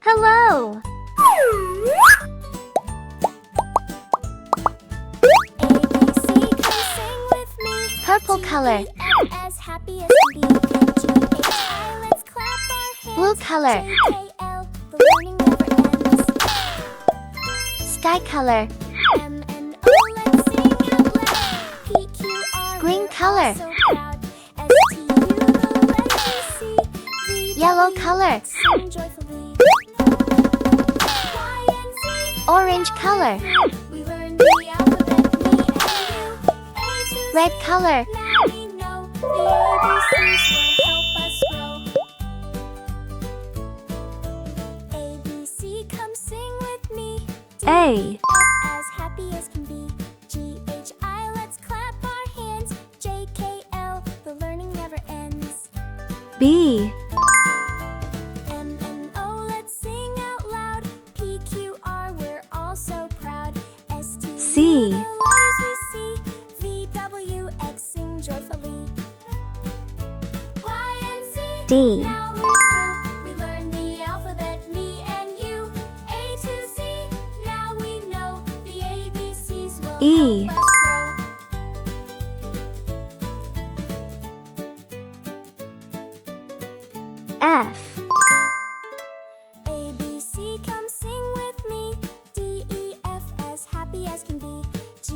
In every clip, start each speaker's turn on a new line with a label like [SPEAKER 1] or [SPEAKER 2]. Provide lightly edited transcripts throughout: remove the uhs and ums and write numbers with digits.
[SPEAKER 1] Hello. Purple color. Blue color. Sky color. Green color. Yellow color. Orange color. Red color. A.
[SPEAKER 2] As happy as can be. G-H-I, let's clap our hands. J-K-L, the learning never ends.
[SPEAKER 1] B.
[SPEAKER 2] M-N-O, let's sing out loud. P-Q-R, we're all so proud. S-T-U,
[SPEAKER 1] C.
[SPEAKER 2] the letters we see. V-W-X, sing joyfully. Y-N-Z,
[SPEAKER 1] D.
[SPEAKER 2] now we're through. We learned the alphabet, me and you. A to Z, now we know. The ABCs will
[SPEAKER 1] E.
[SPEAKER 2] help us grow.
[SPEAKER 1] F.
[SPEAKER 2] A, B, C, come sing with me. D, E, F, as happy as can be.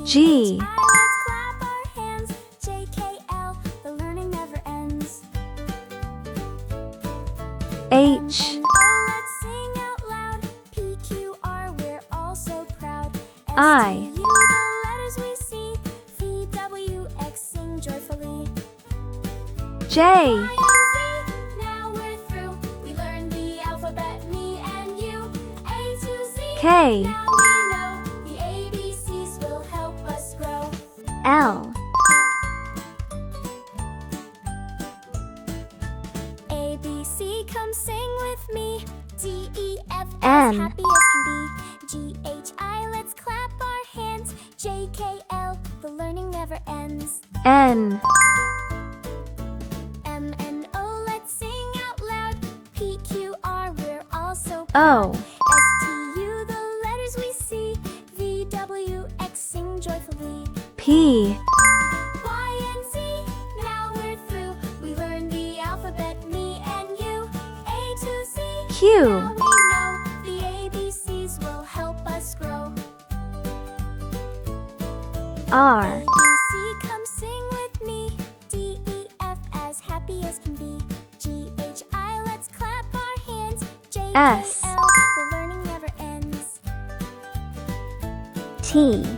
[SPEAKER 1] G.
[SPEAKER 2] H, I, let's clap our hands. J, K, L, the learning never ends.
[SPEAKER 1] H.
[SPEAKER 2] N, O, let's sing out loud. P, Q, R, we're all so proud. S,
[SPEAKER 1] I.
[SPEAKER 2] T, U, the letters we see. V, W, X, sing joyfully.
[SPEAKER 1] J.
[SPEAKER 2] Y, and Z, now we're through. We learned the alphabet, me and you. A to Z,
[SPEAKER 1] K.
[SPEAKER 2] now we know. The ABCs will help us grow.
[SPEAKER 1] L.
[SPEAKER 2] A, B, C, come sing with me. D, E, F,
[SPEAKER 1] N.
[SPEAKER 2] as happy as can be. G, H, I, let's clap our hands. J, K, L, the learning never ends.
[SPEAKER 1] N.
[SPEAKER 2] M, N, O, let's sing out loud. P, Q, R, we're all so
[SPEAKER 1] O.
[SPEAKER 2] proud. S, T, U, the letters we see. V, W, X, sing joyfully.
[SPEAKER 1] P.
[SPEAKER 2] Y, and Z, now we're through. We learned the alphabet, me and you. A to Z,
[SPEAKER 1] Q.
[SPEAKER 2] now we know. The ABCs will help us grow.
[SPEAKER 1] R.
[SPEAKER 2] A, B, C, come sing with me. D, E, F, as happy as can be. G, H, I, let's clap our hands. J, K,
[SPEAKER 1] S.
[SPEAKER 2] L, the learning never ends.
[SPEAKER 1] T.
[SPEAKER 2] M,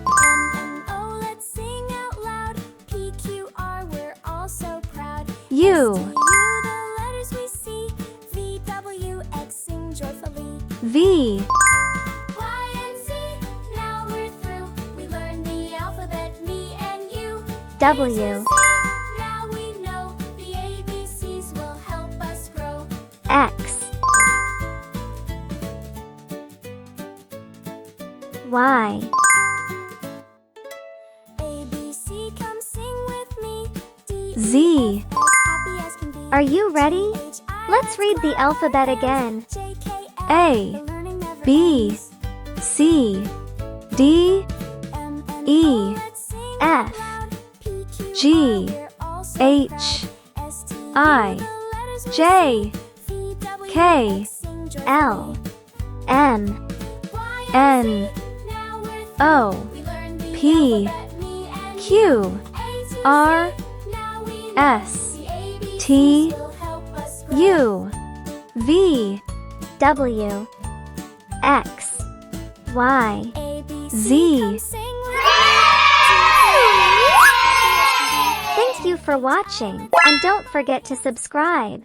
[SPEAKER 2] N, O, let's sing out loud. P, Q, R, we're all so proud.
[SPEAKER 1] U.
[SPEAKER 2] S, T, U, the letters we see. V, W, X, sing joyfully.
[SPEAKER 1] V.
[SPEAKER 2] Y, and Z, now we're through. We learned the alphabet, me and you.
[SPEAKER 1] W.
[SPEAKER 2] Now we know. The ABCs will help us grow.
[SPEAKER 1] X. Y.
[SPEAKER 2] A, B, C, come sing with me. D,
[SPEAKER 1] Z.
[SPEAKER 2] E, F, as happy as can be.
[SPEAKER 1] Are you ready?
[SPEAKER 2] H, I,
[SPEAKER 1] Let's read the alphabet again.
[SPEAKER 2] J, K, L,
[SPEAKER 1] A,
[SPEAKER 2] the learning never
[SPEAKER 1] B,
[SPEAKER 2] ends.
[SPEAKER 1] C, D,
[SPEAKER 2] M, N,
[SPEAKER 1] E,
[SPEAKER 2] O, let's sing out
[SPEAKER 1] F,
[SPEAKER 2] loud. P, Q,
[SPEAKER 1] G,
[SPEAKER 2] R, we're all so
[SPEAKER 1] H,
[SPEAKER 2] proud. S, T, U,
[SPEAKER 1] I,
[SPEAKER 2] the letters we
[SPEAKER 1] J,
[SPEAKER 2] see. V, W,
[SPEAKER 1] K,
[SPEAKER 2] X, sing joyfully.
[SPEAKER 1] L, N,
[SPEAKER 2] Y,
[SPEAKER 1] N,
[SPEAKER 2] Z, now we're through.
[SPEAKER 1] O,
[SPEAKER 2] We learned the
[SPEAKER 1] P,
[SPEAKER 2] alphabet, me and you.
[SPEAKER 1] Q,
[SPEAKER 2] A to
[SPEAKER 1] R,
[SPEAKER 2] Z, now we know.
[SPEAKER 1] S,
[SPEAKER 2] The ABCs
[SPEAKER 1] T,
[SPEAKER 2] will help us grow.
[SPEAKER 1] U, V, W, X, Y,
[SPEAKER 2] A, B,
[SPEAKER 1] Z.
[SPEAKER 2] C, come sing with me.
[SPEAKER 1] Thank you for watching, and don't forget to subscribe.